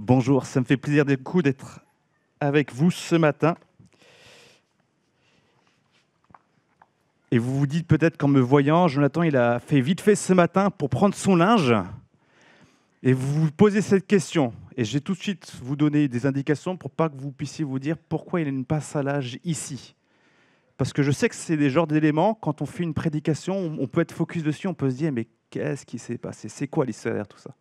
Bonjour, ça me fait plaisir d'être avec vous ce matin. Et vous vous dites peut-être qu'en me voyant, Jonathan, il a fait vite fait ce matin pour prendre son linge. Et vous vous posez cette question. Et je vais tout de suite vous donner des indications pour pas que vous puissiez vous dire pourquoi il a une passe à linge ici. Parce que je sais que c'est des genres d'éléments, quand on fait une prédication, on peut être focus dessus, on peut se dire, mais qu'est-ce qui s'est passé? C'est quoi l'histoire derrière tout ça?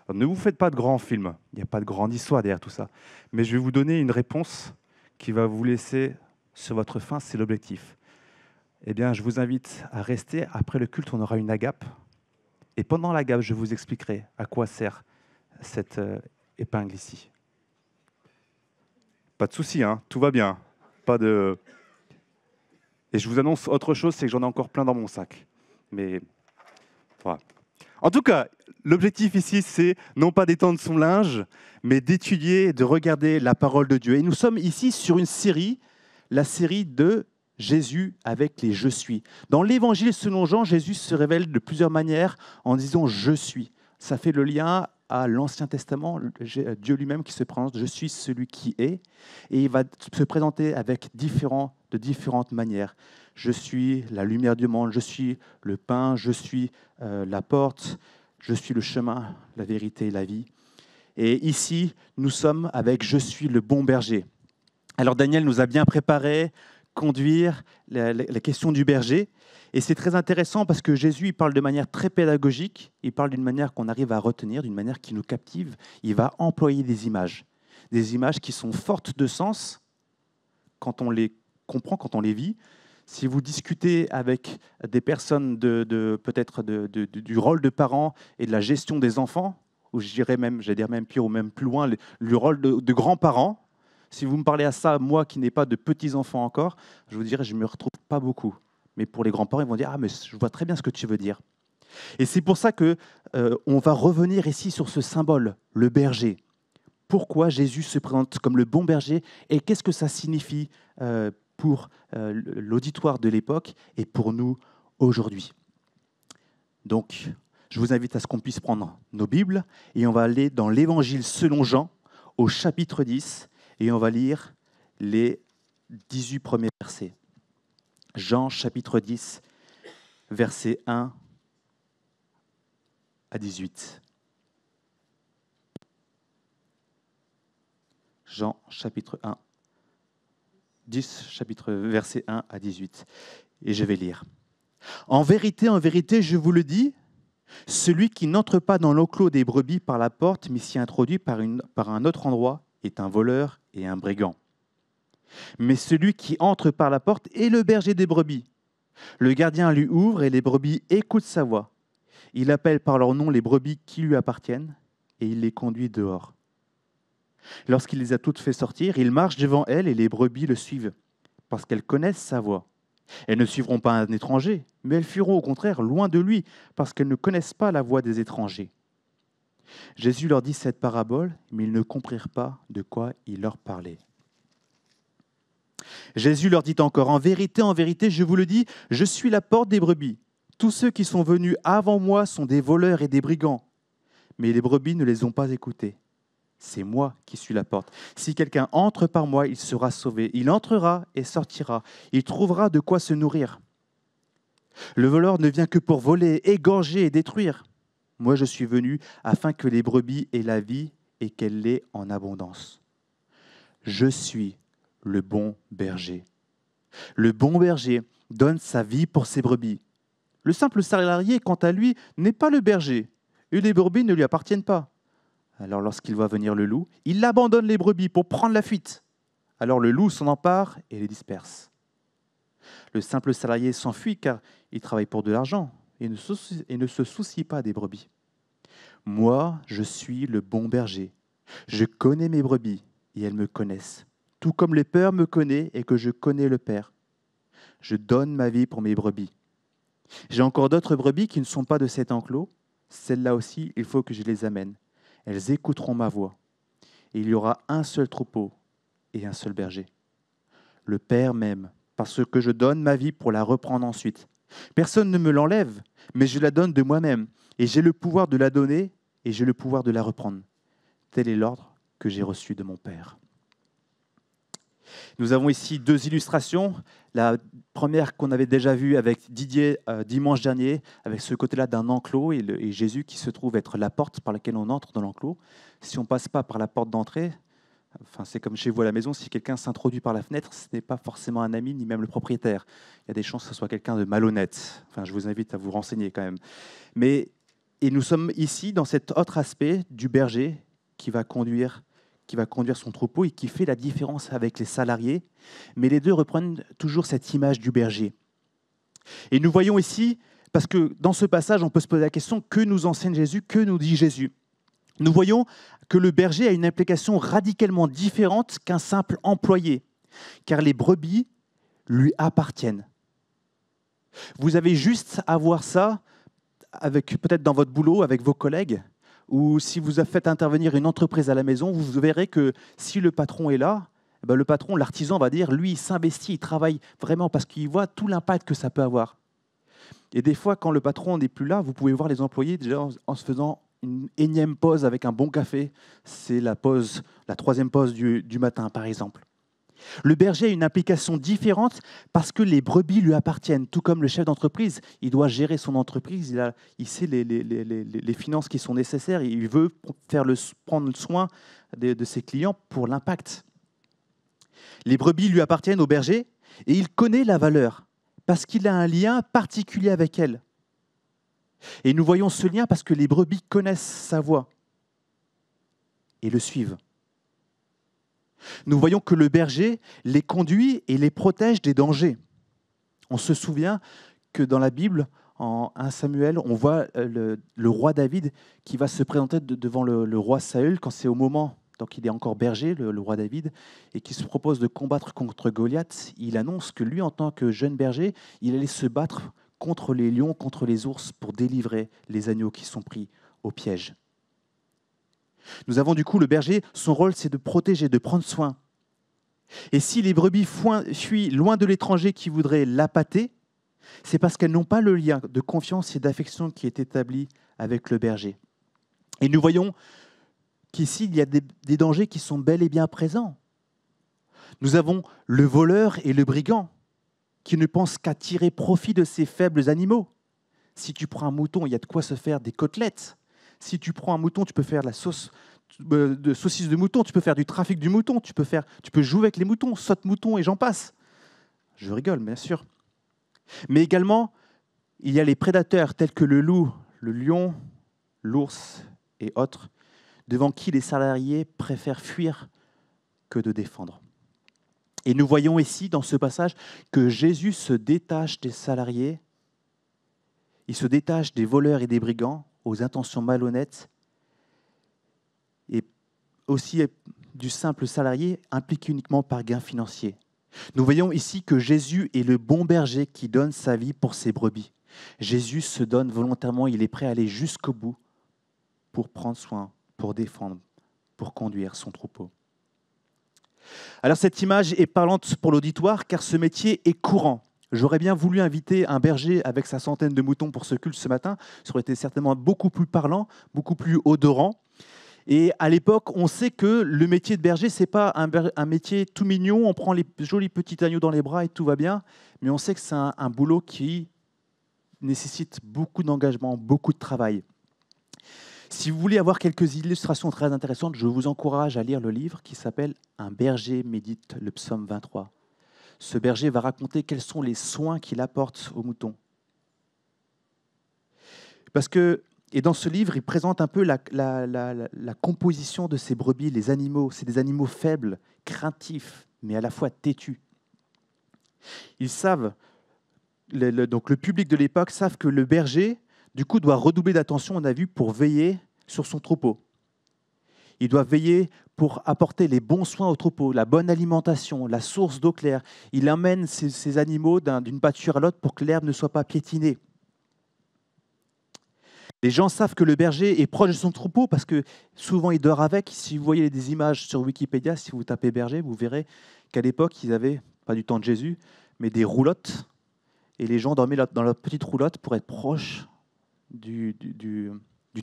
Alors, ne vous faites pas de grands films, il n'y a pas de grande histoire derrière tout ça. Mais je vais vous donner une réponse qui va vous laisser sur votre faim, c'est l'objectif. Eh bien, je vous invite à rester. Après le culte, on aura une agape. Et pendant l'agape, je vous expliquerai à quoi sert cette épingle ici. Pas de souci, hein, tout va bien. Pas de... Et je vous annonce autre chose, c'est que j'en ai encore plein dans mon sac. Mais voilà. En tout cas, l'objectif ici, c'est non pas d'étendre son linge, mais d'étudier et de regarder la parole de Dieu. Et nous sommes ici sur une série, la série de Jésus avec les « Je suis ». Dans l'Évangile selon Jean, Jésus se révèle de plusieurs manières en disant « Je suis ». Ça fait le lien à l'Ancien Testament, Dieu lui-même qui se présente « Je suis celui qui est ». Et il va se présenter avec de différentes manières. Je suis la lumière du monde, je suis le pain, je suis la porte, je suis le chemin, la vérité et la vie. Et ici, nous sommes avec « Je suis le bon berger ». Alors Daniel nous a bien préparé, conduire la question du berger. Et c'est très intéressant parce que Jésus il parle de manière très pédagogique, il parle d'une manière qu'on arrive à retenir, d'une manière qui nous captive. Il va employer des images qui sont fortes de sens quand on les comprend, quand on les vit. Si vous discutez avec des personnes peut-être du rôle de parents et de la gestion des enfants, ou j'allais dire même pire ou même plus loin, le rôle de grands-parents, si vous me parlez à ça, moi qui n'ai pas de petits-enfants encore, je vous dirais, je ne me retrouve pas beaucoup. Mais pour les grands-parents, ils vont dire « Ah, mais je vois très bien ce que tu veux dire ». Et c'est pour ça qu'on va revenir ici sur ce symbole, le berger. Pourquoi Jésus se présente comme le bon berger et qu'est-ce que ça signifie pour l'auditoire de l'époque et pour nous aujourd'hui. Donc, je vous invite à ce qu'on puisse prendre nos Bibles et on va aller dans l'Évangile selon Jean au chapitre 10 et on va lire les 18 premiers versets. Jean chapitre 10, versets 1 à 18. Jean chapitre 1, 10, versets 1 à 18. Et je vais lire. En vérité, je vous le dis, celui qui n'entre pas dans l'enclos des brebis par la porte, mais s'y introduit par un autre endroit, est un voleur et un brigand. Mais celui qui entre par la porte est le berger des brebis. Le gardien lui ouvre et les brebis écoutent sa voix. Il appelle par leur nom les brebis qui lui appartiennent et il les conduit dehors. Lorsqu'il les a toutes fait sortir, il marche devant elles et les brebis le suivent, parce qu'elles connaissent sa voix. Elles ne suivront pas un étranger, mais elles fuiront au contraire loin de lui, parce qu'elles ne connaissent pas la voix des étrangers. Jésus leur dit cette parabole, mais ils ne comprirent pas de quoi il leur parlait. Jésus leur dit encore, en vérité, je vous le dis, je suis la porte des brebis. Tous ceux qui sont venus avant moi sont des voleurs et des brigands, mais les brebis ne les ont pas écoutés. C'est moi qui suis la porte. Si quelqu'un entre par moi, il sera sauvé. Il entrera et sortira. Il trouvera de quoi se nourrir. Le voleur ne vient que pour voler, égorger et détruire. Moi, je suis venu afin que les brebis aient la vie et qu'elle l'ait en abondance. Je suis le bon berger. Le bon berger donne sa vie pour ses brebis. Le simple salarié, quant à lui, n'est pas le berger et les brebis ne lui appartiennent pas. Alors lorsqu'il voit venir le loup, il abandonne les brebis pour prendre la fuite. Alors le loup s'en empare et les disperse. Le simple salarié s'enfuit car il travaille pour de l'argent et ne se soucie pas des brebis. Moi, je suis le bon berger. Je connais mes brebis et elles me connaissent, tout comme le Père me connaît et que je connais le Père. Je donne ma vie pour mes brebis. J'ai encore d'autres brebis qui ne sont pas de cet enclos. Celles-là aussi, il faut que je les amène. Elles écouteront ma voix. Et il y aura un seul troupeau et un seul berger. Le Père m'aime, parce que je donne ma vie pour la reprendre ensuite. Personne ne me l'enlève, mais je la donne de moi-même. Et j'ai le pouvoir de la donner et j'ai le pouvoir de la reprendre. Tel est l'ordre que j'ai reçu de mon Père. Nous avons ici deux illustrations. La première qu'on avait déjà vue avec Didier dimanche dernier, avec ce côté-là d'un enclos et Jésus qui se trouve être la porte par laquelle on entre dans l'enclos. Si on ne passe pas par la porte d'entrée, enfin, c'est comme chez vous à la maison, si quelqu'un s'introduit par la fenêtre, ce n'est pas forcément un ami ni même le propriétaire. Il y a des chances que ce soit quelqu'un de malhonnête. Enfin, je vous invite à vous renseigner quand même. Et nous sommes ici dans cet autre aspect du berger qui va conduire son troupeau et qui fait la différence avec les salariés. Mais les deux reprennent toujours cette image du berger. Et nous voyons ici, parce que dans ce passage, on peut se poser la question, que nous enseigne Jésus, que nous dit Jésus ? Nous voyons que le berger a une implication radicalement différente qu'un simple employé, car les brebis lui appartiennent. Vous avez juste à voir ça peut-être dans votre boulot, avec vos collègues, ou si vous faites intervenir une entreprise à la maison, vous verrez que si le patron est là, le patron, l'artisan va dire, lui, il s'investit, il travaille vraiment parce qu'il voit tout l'impact que ça peut avoir. Et des fois, quand le patron n'est plus là, vous pouvez voir les employés déjà en se faisant une énième pause avec un bon café. C'est la troisième pause du matin, par exemple. Le berger a une implication différente parce que les brebis lui appartiennent, tout comme le chef d'entreprise. Il doit gérer son entreprise, il sait les finances qui sont nécessaires, et il veut prendre soin de ses clients pour l'impact. Les brebis lui appartiennent au berger et il connaît la valeur parce qu'il a un lien particulier avec elle. Et nous voyons ce lien parce que les brebis connaissent sa voix et le suivent. Nous voyons que le berger les conduit et les protège des dangers. On se souvient que dans la Bible, en 1 Samuel, on voit le roi David qui va se présenter devant le roi Saül quand c'est au moment, donc il est encore berger, le roi David, et qui se propose de combattre contre Goliath. Il annonce que lui, en tant que jeune berger, il allait se battre contre les lions, contre les ours, pour délivrer les agneaux qui sont pris au piège. Nous avons du coup le berger, son rôle c'est de protéger, de prendre soin. Et si les brebis fuient loin de l'étranger qui voudrait l'appâter, c'est parce qu'elles n'ont pas le lien de confiance et d'affection qui est établi avec le berger. Et nous voyons qu'ici, il y a des dangers qui sont bel et bien présents. Nous avons le voleur et le brigand qui ne pensent qu'à tirer profit de ces faibles animaux. Si tu prends un mouton, il y a de quoi se faire des côtelettes. Si tu prends un mouton, tu peux faire la saucisse de mouton, tu peux faire du trafic du mouton, tu peux jouer avec les moutons, saute-mouton et j'en passe. Je rigole, bien sûr. Mais également, il y a les prédateurs tels que le loup, le lion, l'ours et autres, devant qui les salariés préfèrent fuir que de défendre. Et nous voyons ici, dans ce passage, que Jésus se détache des salariés, il se détache des voleurs et des brigands aux intentions malhonnêtes, et aussi du simple salarié impliqué uniquement par gain financier. Nous voyons ici que Jésus est le bon berger qui donne sa vie pour ses brebis. Jésus se donne volontairement, il est prêt à aller jusqu'au bout pour prendre soin, pour défendre, pour conduire son troupeau. Alors cette image est parlante pour l'auditoire car ce métier est courant. J'aurais bien voulu inviter un berger avec sa centaine de moutons pour ce culte ce matin. Ça aurait été certainement beaucoup plus parlant, beaucoup plus odorant. Et à l'époque, on sait que le métier de berger, ce n'est pas un métier tout mignon, on prend les jolis petits agneaux dans les bras et tout va bien, mais on sait que c'est un boulot qui nécessite beaucoup d'engagement, beaucoup de travail. Si vous voulez avoir quelques illustrations très intéressantes, je vous encourage à lire le livre qui s'appelle « Un berger médite le psaume 23 ». Ce berger va raconter quels sont les soins qu'il apporte aux moutons. Et dans ce livre, il présente un peu la composition de ces brebis, les animaux. C'est des animaux faibles, craintifs, mais à la fois têtus. Ils savent, donc le public de l'époque savent que le berger, du coup, doit redoubler d'attention, on a vu, pour veiller sur son troupeau. Il doit veiller pour apporter les bons soins au troupeau, la bonne alimentation, la source d'eau claire. Il emmène ces animaux d'une pâture à l'autre pour que l'herbe ne soit pas piétinée. Les gens savent que le berger est proche de son troupeau parce que souvent il dort avec. Si vous voyez des images sur Wikipédia, si vous tapez berger, vous verrez qu'à l'époque, ils avaient, pas du temps de Jésus, mais des roulottes. Et les gens dormaient dans leur petite roulotte pour être proches du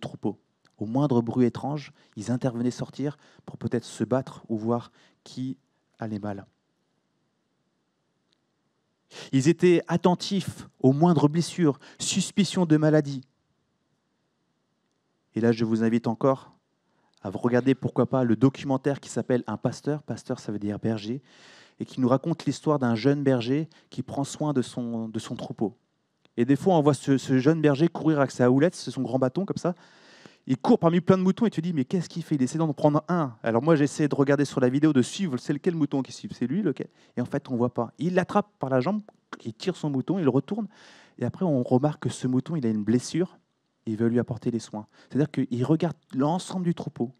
troupeau. Au moindre bruit étrange, ils intervenaient sortir pour peut-être se battre ou voir qui allait mal. Ils étaient attentifs aux moindres blessures, suspicion de maladie. Et là, je vous invite encore à regarder, pourquoi pas, le documentaire qui s'appelle Un pasteur. Pasteur, ça veut dire berger, et qui nous raconte l'histoire d'un jeune berger qui prend soin de son troupeau. Et des fois, on voit ce jeune berger courir avec sa houlette, c'est son grand bâton comme ça. Il court parmi plein de moutons et tu te dis, mais qu'est-ce qu'il fait? Il essaie d'en prendre un. Alors moi, j'essaie de regarder sur la vidéo, de suivre, c'est lequel mouton qui suit, c'est lui, lequel. Et en fait, on ne voit pas. Il l'attrape par la jambe, il tire son mouton, il le retourne. Et après, on remarque que ce mouton, il a une blessure, et il veut lui apporter des soins. C'est-à-dire qu'il regarde l'ensemble du troupeau.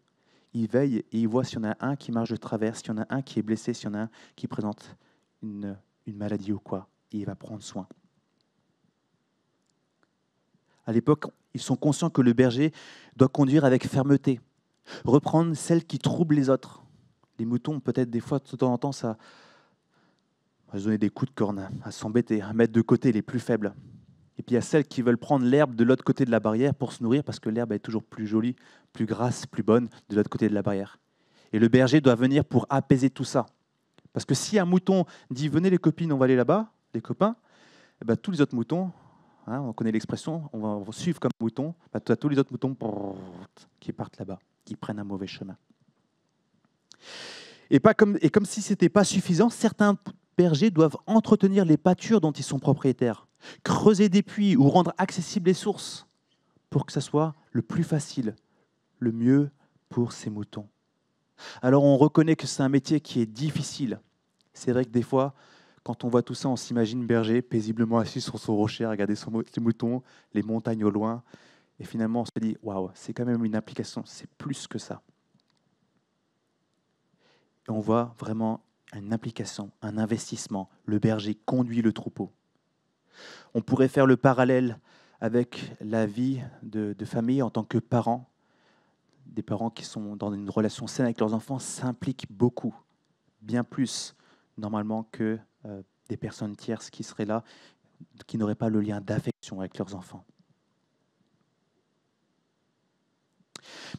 Il veille et il voit s'il y en a un qui marche de travers, s'il y en a un qui est blessé, s'il y en a un qui présente une maladie ou quoi. Et il va prendre soin. À l'époque, ils sont conscients que le berger doit conduire avec fermeté, reprendre celles qui troublent les autres. Les moutons, peut-être des fois, de temps en temps, ça va se donner des coups de corne, à s'embêter, à mettre de côté les plus faibles. Et puis il y a celles qui veulent prendre l'herbe de l'autre côté de la barrière pour se nourrir, parce que l'herbe est toujours plus jolie, plus grasse, plus bonne de l'autre côté de la barrière. Et le berger doit venir pour apaiser tout ça. Parce que si un mouton dit « venez les copines, on va aller là-bas », les copains, eh ben, tous les autres moutons, on connaît l'expression, on va suivre comme mouton, tu as tous les autres moutons qui partent là-bas, qui prennent un mauvais chemin. Et comme si ce n'était pas suffisant, certains bergers doivent entretenir les pâtures dont ils sont propriétaires, creuser des puits ou rendre accessibles les sources pour que ça soit le plus facile, le mieux pour ces moutons. Alors on reconnaît que c'est un métier qui est difficile. C'est vrai que des fois, quand on voit tout ça, on s'imagine berger paisiblement assis sur son rocher à regarder ses moutons, les montagnes au loin. Et finalement, on se dit, waouh, c'est quand même une implication, c'est plus que ça. Et on voit vraiment une implication, un investissement. Le berger conduit le troupeau. On pourrait faire le parallèle avec la vie de famille en tant que parents. Des parents qui sont dans une relation saine avec leurs enfants s'impliquent beaucoup, bien plus normalement que des personnes tierces qui seraient là, qui n'auraient pas le lien d'affection avec leurs enfants.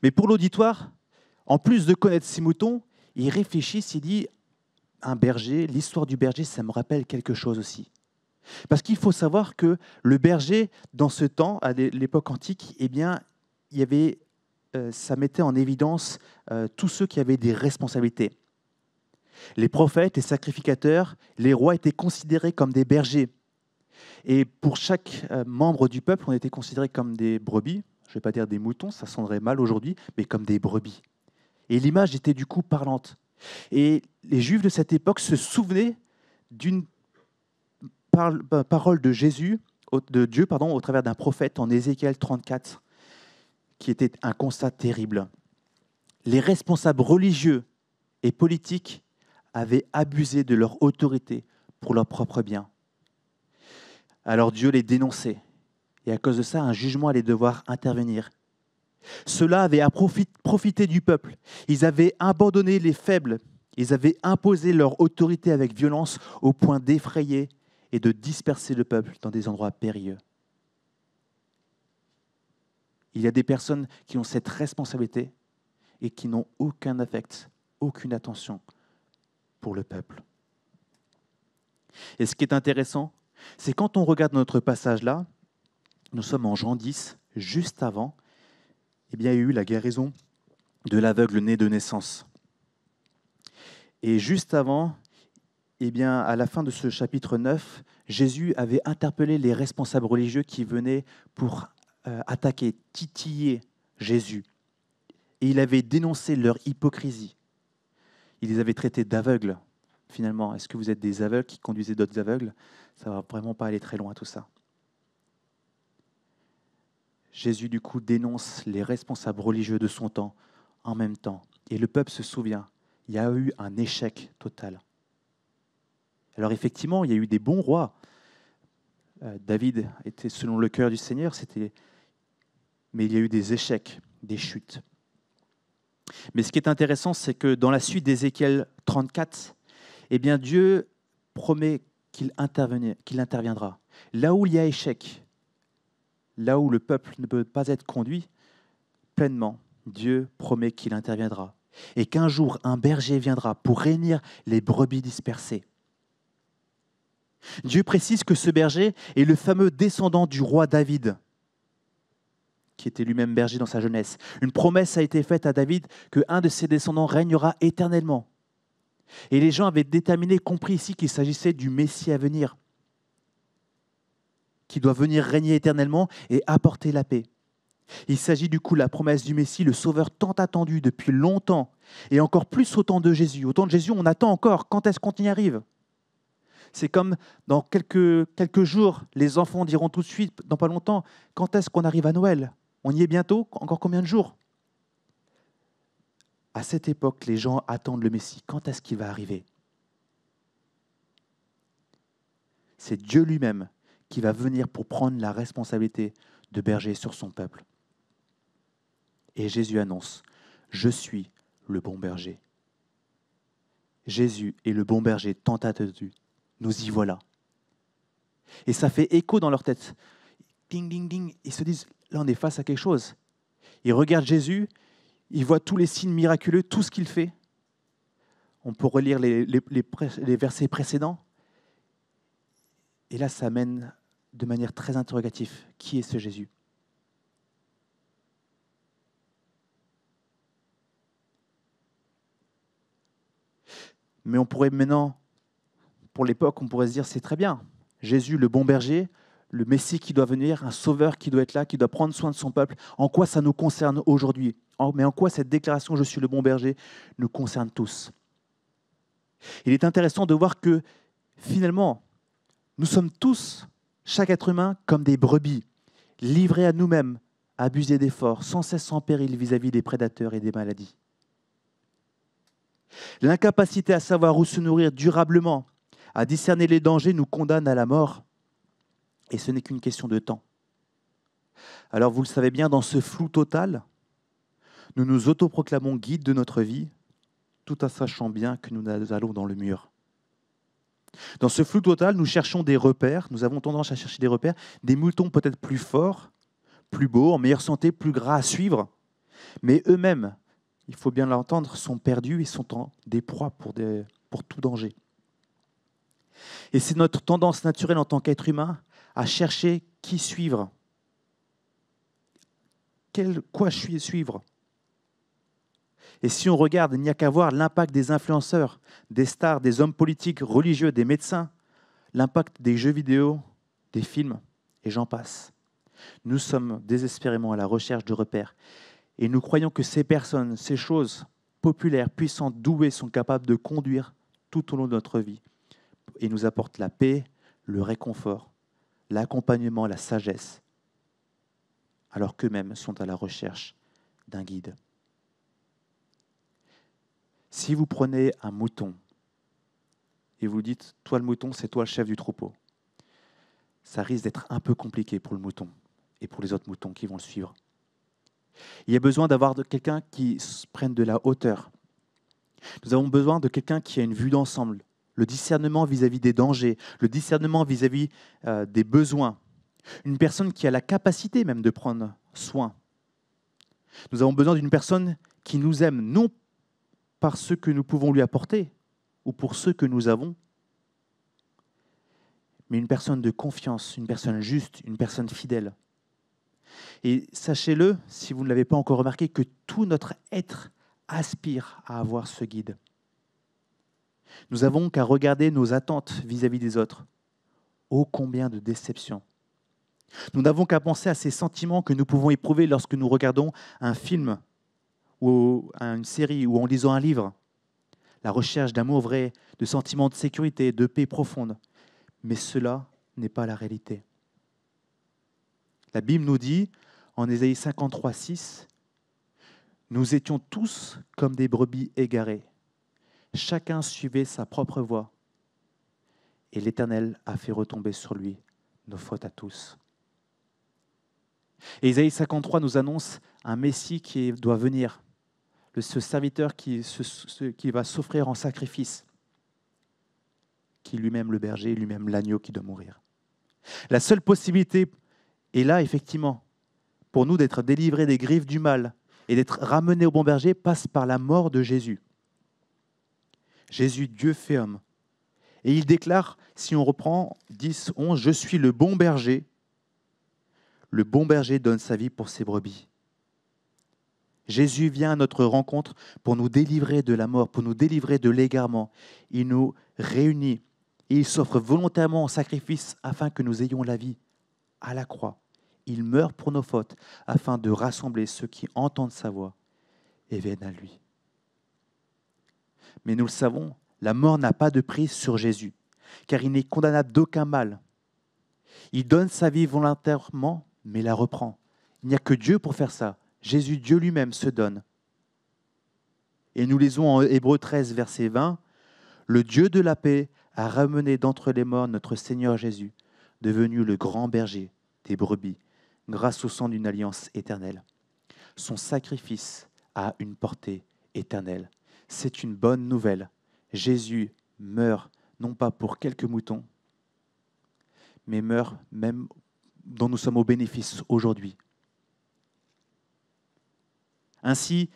Mais pour l'auditoire, en plus de connaître ces moutons, il réfléchit, il dit, un berger, l'histoire du berger, ça me rappelle quelque chose aussi. Parce qu'il faut savoir que le berger, dans ce temps, à l'époque antique, eh bien, il y avait, ça mettait en évidence tous ceux qui avaient des responsabilités. Les prophètes, les sacrificateurs, les rois étaient considérés comme des bergers. Et pour chaque membre du peuple, on était considérés comme des brebis. Je ne vais pas dire des moutons, ça sonnerait mal aujourd'hui, mais comme des brebis. Et l'image était du coup parlante. Et les Juifs de cette époque se souvenaient d'une parole de Jésus, de Dieu, au travers d'un prophète en Ézéchiel 34, qui était un constat terrible. Les responsables religieux et politiques avaient abusé de leur autorité pour leur propre bien. Alors Dieu les dénonçait. Et à cause de ça, un jugement allait devoir intervenir. Ceux-là avaient profité du peuple. Ils avaient abandonné les faibles. Ils avaient imposé leur autorité avec violence au point d'effrayer et de disperser le peuple dans des endroits périlleux. Il y a des personnes qui ont cette responsabilité et qui n'ont aucun affect, aucune attention pour le peuple. Et ce qui est intéressant, c'est quand on regarde notre passage là, nous sommes en Jean 10, juste avant, eh bien, il y a eu la guérison de l'aveugle né de naissance. Et juste avant, eh bien, à la fin de ce chapitre 9, Jésus avait interpellé les responsables religieux qui venaient pour attaquer, titiller Jésus. Et il avait dénoncé leur hypocrisie. Il les avait traités d'aveugles. Finalement, est-ce que vous êtes des aveugles qui conduisez d'autres aveugles? Ça ne va vraiment pas aller très loin tout ça. Jésus, du coup, dénonce les responsables religieux de son temps en même temps. Et le peuple se souvient, il y a eu un échec total. Alors effectivement, il y a eu des bons rois. David était selon le cœur du Seigneur, mais il y a eu des échecs, des chutes. Mais ce qui est intéressant, c'est que dans la suite d'Ézéchiel 34, eh bien Dieu promet qu'il interviendra. Là où il y a échec, là où le peuple ne peut pas être conduit pleinement, Dieu promet qu'il interviendra et qu'un jour, un berger viendra pour réunir les brebis dispersées. Dieu précise que ce berger est le fameux descendant du roi David, qui était lui-même berger dans sa jeunesse. Une promesse a été faite à David qu'un de ses descendants régnera éternellement. Et les gens avaient déterminé, compris ici qu'il s'agissait du Messie à venir, qui doit venir régner éternellement et apporter la paix. Il s'agit du coup de la promesse du Messie, le Sauveur tant attendu depuis longtemps, et encore plus au temps de Jésus. Au temps de Jésus, on attend encore. Quand est-ce qu'on y arrive ? C'est comme dans quelques jours, les enfants diront tout de suite, dans pas longtemps, quand est-ce qu'on arrive à Noël ? On y est bientôt ? Encore combien de jours ? À cette époque, les gens attendent le Messie. Quand est-ce qu'il va arriver ? C'est Dieu lui-même qui va venir pour prendre la responsabilité de berger sur son peuple. Et Jésus annonce, « Je suis le bon berger ». Jésus est le bon berger tant attendu. Nous y voilà. Et ça fait écho dans leur tête. Ding, ding, ding. Ils se disent, là on est face à quelque chose. Ils regardent Jésus, ils voient tous les signes miraculeux, tout ce qu'il fait. On peut relire les versets précédents. Et là, ça amène de manière très interrogative. Qui est ce Jésus ? Mais on pourrait maintenant, pour l'époque, on pourrait se dire, c'est très bien. Jésus, le bon berger, le Messie qui doit venir, un sauveur qui doit être là, qui doit prendre soin de son peuple. En quoi ça nous concerne aujourd'hui ? Mais en quoi cette déclaration « Je suis le bon berger » nous concerne tous ? Il est intéressant de voir que finalement, nous sommes tous, chaque être humain, comme des brebis, livrés à nous-mêmes, abusés d'efforts, sans cesse en péril vis-à-vis des prédateurs et des maladies. L'incapacité à savoir où se nourrir durablement, à discerner les dangers, nous condamne à la mort. Et ce n'est qu'une question de temps. Alors vous le savez bien, dans ce flou total, nous nous autoproclamons guides de notre vie, tout en sachant bien que nous allons dans le mur. Dans ce flou total, nous cherchons des repères, nous avons tendance à chercher des repères, des moutons peut-être plus forts, plus beaux, en meilleure santé, plus gras à suivre, mais eux-mêmes, il faut bien l'entendre, sont perdus et sont en des proies pour tout danger. Et c'est notre tendance naturelle en tant qu'être humain à chercher qui suivre. Quoi suivre ? Et si on regarde, il n'y a qu'à voir l'impact des influenceurs, des stars, des hommes politiques, religieux, des médecins, l'impact des jeux vidéo, des films, et j'en passe. Nous sommes désespérément à la recherche de repères. Et nous croyons que ces personnes, ces choses populaires, puissantes, douées, sont capables de conduire tout au long de notre vie et nous apportent la paix, le réconfort, l'accompagnement, la sagesse, alors qu'eux-mêmes sont à la recherche d'un guide. Si vous prenez un mouton et vous dites « toi le mouton, c'est toi le chef du troupeau », ça risque d'être un peu compliqué pour le mouton et pour les autres moutons qui vont le suivre. Il y a besoin d'avoir quelqu'un qui prenne de la hauteur. Nous avons besoin de quelqu'un qui a une vue d'ensemble, le discernement vis-à-vis des dangers, le discernement vis-à-vis des besoins. Une personne qui a la capacité même de prendre soin. Nous avons besoin d'une personne qui nous aime, non par ce que nous pouvons lui apporter ou pour ce que nous avons, mais une personne de confiance, une personne juste, une personne fidèle. Et sachez-le, si vous ne l'avez pas encore remarqué, que tout notre être aspire à avoir ce guide. Nous n'avons qu'à regarder nos attentes vis-à-vis des autres. Ô combien de déceptions. Nous n'avons qu'à penser à ces sentiments que nous pouvons éprouver lorsque nous regardons un film ou une série ou en lisant un livre. La recherche d'amour vrai, de sentiments de sécurité, de paix profonde. Mais cela n'est pas la réalité. La Bible nous dit, en Ésaïe 53, 6, « Nous étions tous comme des brebis égarées. Chacun suivait sa propre voie. Et l'Éternel a fait retomber sur lui nos fautes à tous. » Et Ésaïe 53 nous annonce un Messie qui doit venir, ce serviteur qui va s'offrir en sacrifice, qui est lui-même le berger, lui-même l'agneau qui doit mourir. La seule possibilité est là, effectivement, pour nous d'être délivrés des griffes du mal, et d'être ramené au bon berger passe par la mort de Jésus. Jésus, Dieu fait homme. Et il déclare, si on reprend 10, 11, « Je suis le bon berger. Le bon berger donne sa vie pour ses brebis. » Jésus vient à notre rencontre pour nous délivrer de la mort, pour nous délivrer de l'égarement. Il nous réunit et il s'offre volontairement en sacrifice afin que nous ayons la vie à la croix. Il meurt pour nos fautes afin de rassembler ceux qui entendent sa voix et viennent à lui. Mais nous le savons, la mort n'a pas de prise sur Jésus, car il n'est condamnable d'aucun mal. Il donne sa vie volontairement, mais la reprend. Il n'y a que Dieu pour faire ça. Jésus, Dieu lui-même, se donne. Et nous lisons en Hébreux 13, verset 20, « Le Dieu de la paix a ramené d'entre les morts notre Seigneur Jésus, devenu le grand berger des brebis, grâce au sang d'une alliance éternelle. Son sacrifice a une portée éternelle. » C'est une bonne nouvelle. Jésus meurt non pas pour quelques moutons, mais meurt même dont nous sommes au bénéfice aujourd'hui. Ainsi,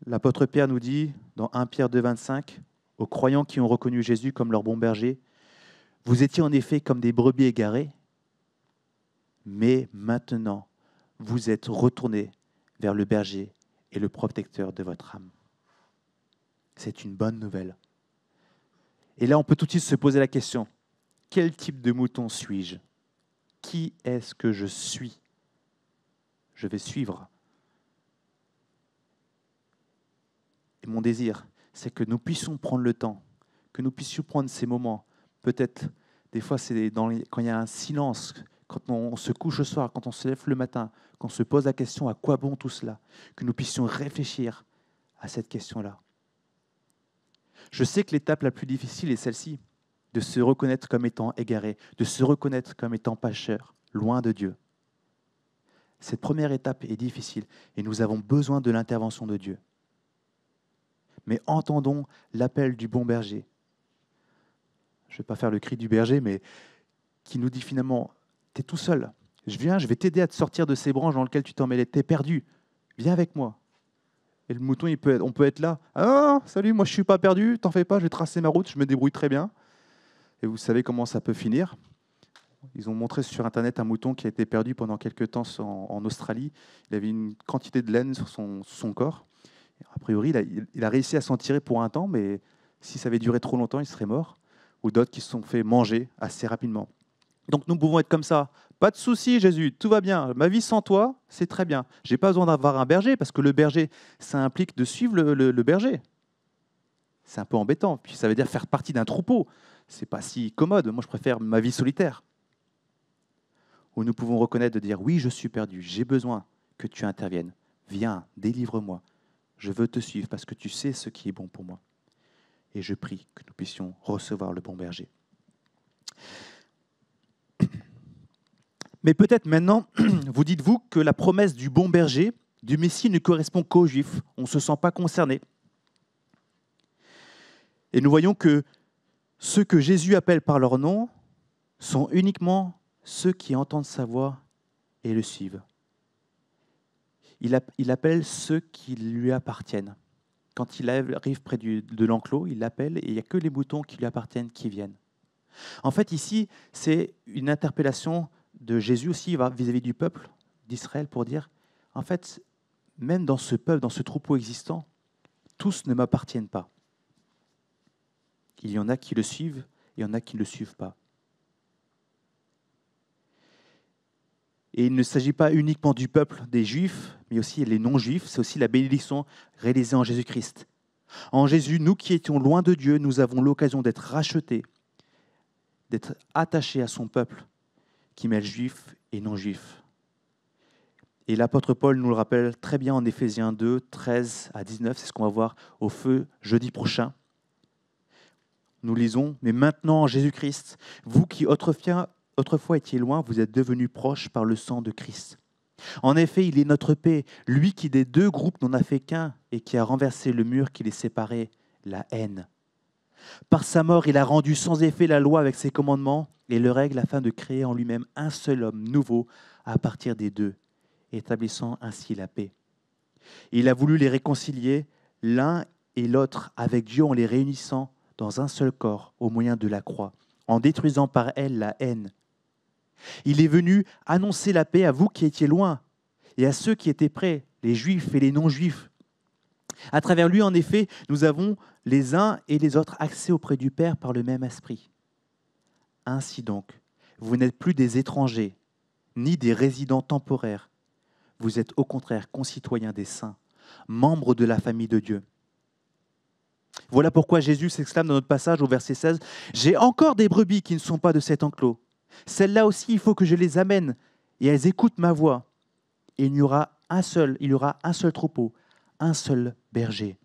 l'apôtre Pierre nous dit, dans 1 Pierre 2, 25, aux croyants qui ont reconnu Jésus comme leur bon berger, « Vous étiez en effet comme des brebis égarées, mais maintenant, vous êtes retournés vers le berger et le protecteur de votre âme. » C'est une bonne nouvelle. Et là, on peut tout de suite se poser la question, quel type de mouton suis-je ? Qui est-ce que je suis ? Je vais suivre. Et mon désir, c'est que nous puissions prendre le temps, que nous puissions prendre ces moments. Peut-être, des fois, c'est quand il y a un silence, quand on se couche le soir, quand on se lève le matin, qu'on se pose la question à quoi bon tout cela, que nous puissions réfléchir à cette question-là. Je sais que l'étape la plus difficile est celle-ci, de se reconnaître comme étant égaré, de se reconnaître comme étant pécheur, loin de Dieu. Cette première étape est difficile et nous avons besoin de l'intervention de Dieu. Mais entendons l'appel du bon berger. Je ne vais pas faire le cri du berger, mais qui nous dit finalement, tu es tout seul, je vais t'aider à te sortir de ces branches dans lesquelles tu t'emmêlais, tu es perdu, viens avec moi. Et le mouton, on peut être là. Ah, salut, moi je ne suis pas perdu, t'en fais pas, je vais tracer ma route, je me débrouille très bien. Et vous savez comment ça peut finir. Ils ont montré sur Internet un mouton qui a été perdu pendant quelques temps en Australie. Il avait une quantité de laine sur son corps. A priori, il a réussi à s'en tirer pour un temps, mais si ça avait duré trop longtemps, il serait mort. Ou d'autres qui se sont fait manger assez rapidement. Donc nous pouvons être comme ça. Pas de souci, Jésus, tout va bien. Ma vie sans toi, c'est très bien. Je n'ai pas besoin d'avoir un berger, parce que le berger, ça implique de suivre le berger. C'est un peu embêtant. Puis ça veut dire faire partie d'un troupeau. Ce n'est pas si commode. Moi, je préfère ma vie solitaire. Où nous pouvons reconnaître de dire, oui, je suis perdu. J'ai besoin que tu interviennes. Viens, délivre-moi. Je veux te suivre parce que tu sais ce qui est bon pour moi. Et je prie que nous puissions recevoir le bon berger. Mais peut-être maintenant, vous dites-vous que la promesse du bon berger, du Messie, ne correspond qu'aux Juifs. On ne se sent pas concerné. Et nous voyons que ceux que Jésus appelle par leur nom sont uniquement ceux qui entendent sa voix et le suivent. Il appelle ceux qui lui appartiennent. Quand il arrive près de l'enclos, il l'appelle et il n'y a que les moutons qui lui appartiennent qui viennent. En fait, ici, c'est une interpellation de Jésus aussi vis-à-vis du peuple d'Israël pour dire, en fait, même dans ce peuple, dans ce troupeau existant, tous ne m'appartiennent pas. Il y en a qui le suivent et il y en a qui ne le suivent pas. Et il ne s'agit pas uniquement du peuple des Juifs, mais aussi les non-Juifs. C'est aussi la bénédiction réalisée en Jésus-Christ. En Jésus, nous qui étions loin de Dieu, nous avons l'occasion d'être rachetés, d'être attachés à son peuple, qui mêle Juifs et non-Juifs. Et l'apôtre Paul nous le rappelle très bien en Éphésiens 2, 13 à 19. C'est ce qu'on va voir au feu jeudi prochain. Nous lisons, « Mais maintenant, en Jésus-Christ, vous qui autrefois étiez loin, vous êtes devenus proches par le sang de Christ. En effet, il est notre paix, lui qui des deux groupes n'en a fait qu'un et qui a renversé le mur qui les séparait, la haine. Par sa mort, il a rendu sans effet la loi avec ses commandements et le règle afin de créer en lui-même un seul homme nouveau à partir des deux, établissant ainsi la paix. Il a voulu les réconcilier l'un et l'autre avec Dieu en les réunissant dans un seul corps au moyen de la croix, en détruisant par elle la haine. Il est venu annoncer la paix à vous qui étiez loin et à ceux qui étaient près, les juifs et les non-juifs. À travers lui, en effet, nous avons les uns et les autres accès auprès du Père par le même esprit. Ainsi donc, vous n'êtes plus des étrangers, ni des résidents temporaires. Vous êtes au contraire concitoyens des saints, membres de la famille de Dieu. Voilà pourquoi Jésus s'exclame dans notre passage au verset 16, « J'ai encore des brebis qui ne sont pas de cet enclos. Celles-là aussi, il faut que je les amène, et elles écoutent ma voix. Et il y aura un seul troupeau, un seul berger. »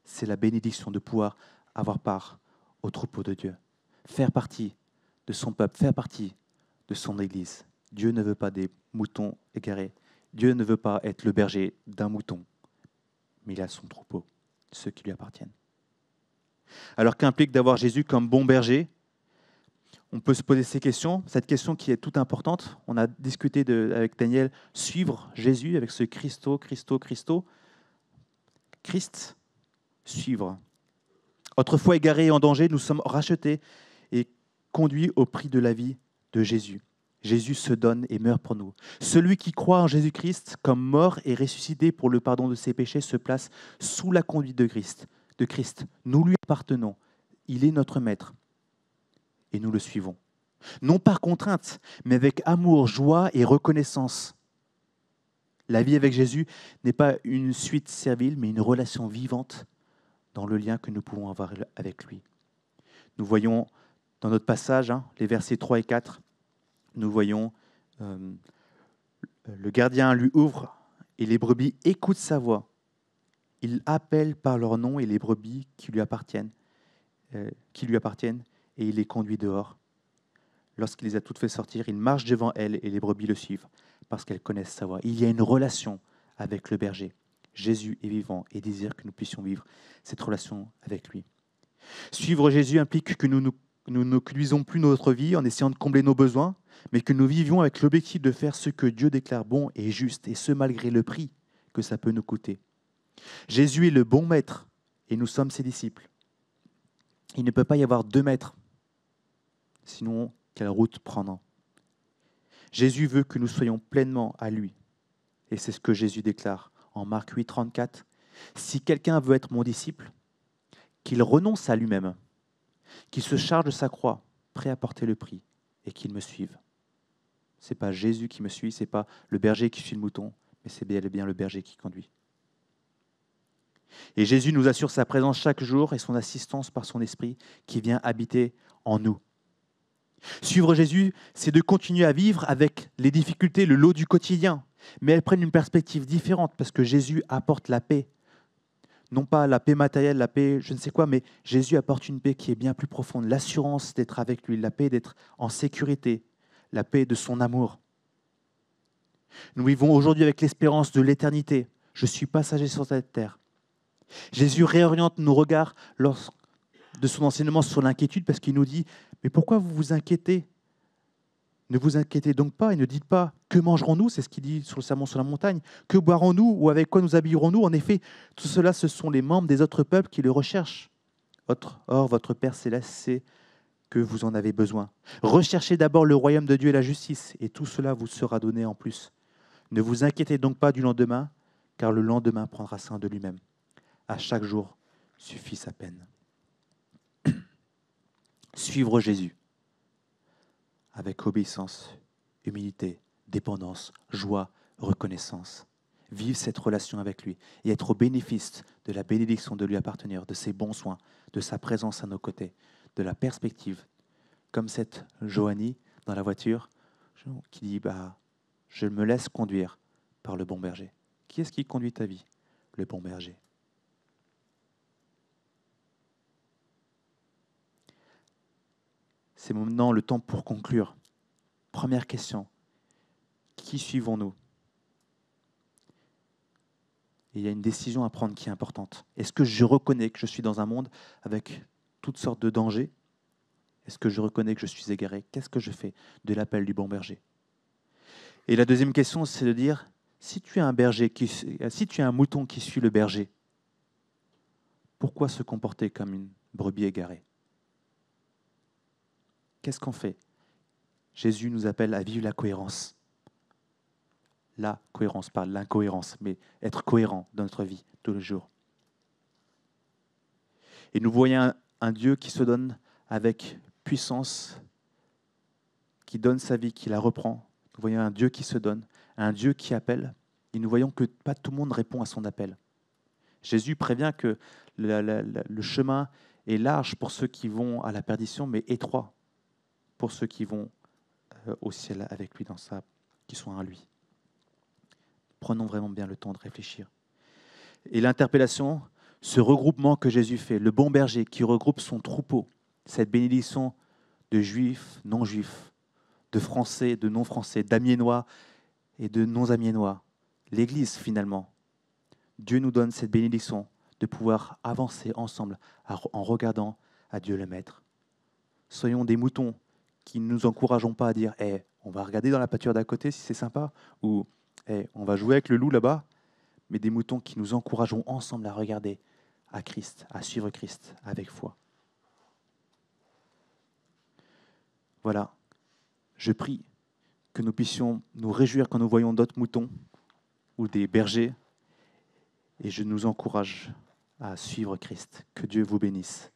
C'est la bénédiction de pouvoir avoir part au troupeau de Dieu, faire partie de son peuple, faire partie de son Église. Dieu ne veut pas des moutons égarés. Dieu ne veut pas être le berger d'un mouton, mais il a son troupeau, ceux qui lui appartiennent. Alors qu'implique d'avoir Jésus comme bon berger? On peut se poser ces questions, cette question qui est toute importante. On a discuté avec Daniel, suivre Jésus avec ce Christ, suivre. Autrefois égarés et en danger, nous sommes rachetés et conduits au prix de la vie de Jésus. Jésus se donne et meurt pour nous. Celui qui croit en Jésus-Christ comme mort et ressuscité pour le pardon de ses péchés se place sous la conduite de Christ. Nous lui appartenons. Il est notre maître et nous le suivons. Non par contrainte, mais avec amour, joie et reconnaissance. La vie avec Jésus n'est pas une suite servile, mais une relation vivante dans le lien que nous pouvons avoir avec lui. Nous voyons dans notre passage, les versets 3 et 4, nous voyons le gardien lui ouvre et les brebis écoutent sa voix. Il appelle par leur nom et les brebis qui lui appartiennent, et il les conduit dehors. Lorsqu'il les a toutes fait sortir, il marche devant elles et les brebis le suivent parce qu'elles connaissent sa voix. Il y a une relation avec le berger. Jésus est vivant et désire que nous puissions vivre cette relation avec lui. Suivre Jésus implique que nous ne conduisons plus notre vie en essayant de combler nos besoins, mais que nous vivions avec l'objectif de faire ce que Dieu déclare bon et juste, et ce malgré le prix que ça peut nous coûter. Jésus est le bon maître et nous sommes ses disciples. Il ne peut pas y avoir deux maîtres, sinon quelle route prendre? Jésus veut que nous soyons pleinement à lui, et c'est ce que Jésus déclare en Marc 8, 34. « Si quelqu'un veut être mon disciple, qu'il renonce à lui-même, qu'il se charge de sa croix, prêt à porter le prix, et qu'il me suive. » Ce n'est pas Jésus qui me suit, ce n'est pas le berger qui suit le mouton, mais c'est bel et bien le berger qui conduit. Et Jésus nous assure sa présence chaque jour et son assistance par son esprit qui vient habiter en nous. Suivre Jésus, c'est de continuer à vivre avec les difficultés, le lot du quotidien, mais elles prennent une perspective différente parce que Jésus apporte la paix. Non pas la paix matérielle, la paix je ne sais quoi, mais Jésus apporte une paix qui est bien plus profonde, l'assurance d'être avec lui, la paix d'être en sécurité, la paix de son amour. Nous vivons aujourd'hui avec l'espérance de l'éternité. Je suis passager sur cette terre. Jésus réoriente nos regards de son enseignement sur l'inquiétude parce qu'il nous dit « Mais pourquoi vous vous inquiétez ? Ne vous inquiétez donc pas et ne dites pas « Que mangerons-nous » c'est ce qu'il dit sur le sermon sur la montagne. « Que boirons-nous ou avec quoi nous habillerons-nous » En effet, tout cela, ce sont les membres des autres peuples qui le recherchent. Or, votre Père céleste sait que vous en avez besoin. Recherchez d'abord le royaume de Dieu et la justice, et tout cela vous sera donné en plus. Ne vous inquiétez donc pas du lendemain, car le lendemain prendra soin de lui-même. À chaque jour suffit sa peine. Suivre Jésus avec obéissance, humilité, dépendance, joie, reconnaissance. Vivre cette relation avec lui et être au bénéfice de la bénédiction de lui appartenir, de ses bons soins, de sa présence à nos côtés, de la perspective. Comme cette Joanie dans la voiture qui dit « Je me laisse conduire par le bon berger ». Qui est-ce qui conduit ta vie? Le bon berger. C'est maintenant le temps pour conclure. Première question. Qui suivons-nous? Et il y a une décision à prendre qui est importante. Est-ce que je reconnais que je suis dans un monde avec toutes sortes de dangers? Est-ce que je reconnais que je suis égaré? Qu'est-ce que je fais de l'appel du bon berger? Et la deuxième question, c'est de dire, si tu es si tu es un mouton qui suit le berger, pourquoi se comporter comme une brebis égarée? Qu'est-ce qu'on fait? Jésus nous appelle à vivre la cohérence. La cohérence, pas l'incohérence, mais être cohérent dans notre vie tous les jours. Et nous voyons un Dieu qui se donne avec puissance, qui donne sa vie, qui la reprend. Nous voyons un Dieu qui se donne, un Dieu qui appelle, et nous voyons que pas tout le monde répond à son appel. Jésus prévient que le chemin est large pour ceux qui vont à la perdition, mais étroit pour ceux qui vont au ciel avec lui, qui sont à lui. Prenons vraiment bien le temps de réfléchir. Et l'interpellation, ce regroupement que Jésus fait, le bon berger qui regroupe son troupeau, cette bénédiction de juifs, non-juifs, de français, de non-français, d'amiénois et de non-amiénois, l'Église finalement. Dieu nous donne cette bénédiction de pouvoir avancer ensemble en regardant à Dieu le Maître. Soyons des moutons qui ne nous encourageons pas à dire hey, on va regarder dans la pâture d'à côté si c'est sympa, ou hey, on va jouer avec le loup là-bas, mais des moutons qui nous encourageons ensemble à regarder à Christ, à suivre Christ avec foi. Voilà, je prie que nous puissions nous réjouir quand nous voyons d'autres moutons ou des bergers, et je nous encourage à suivre Christ. Que Dieu vous bénisse.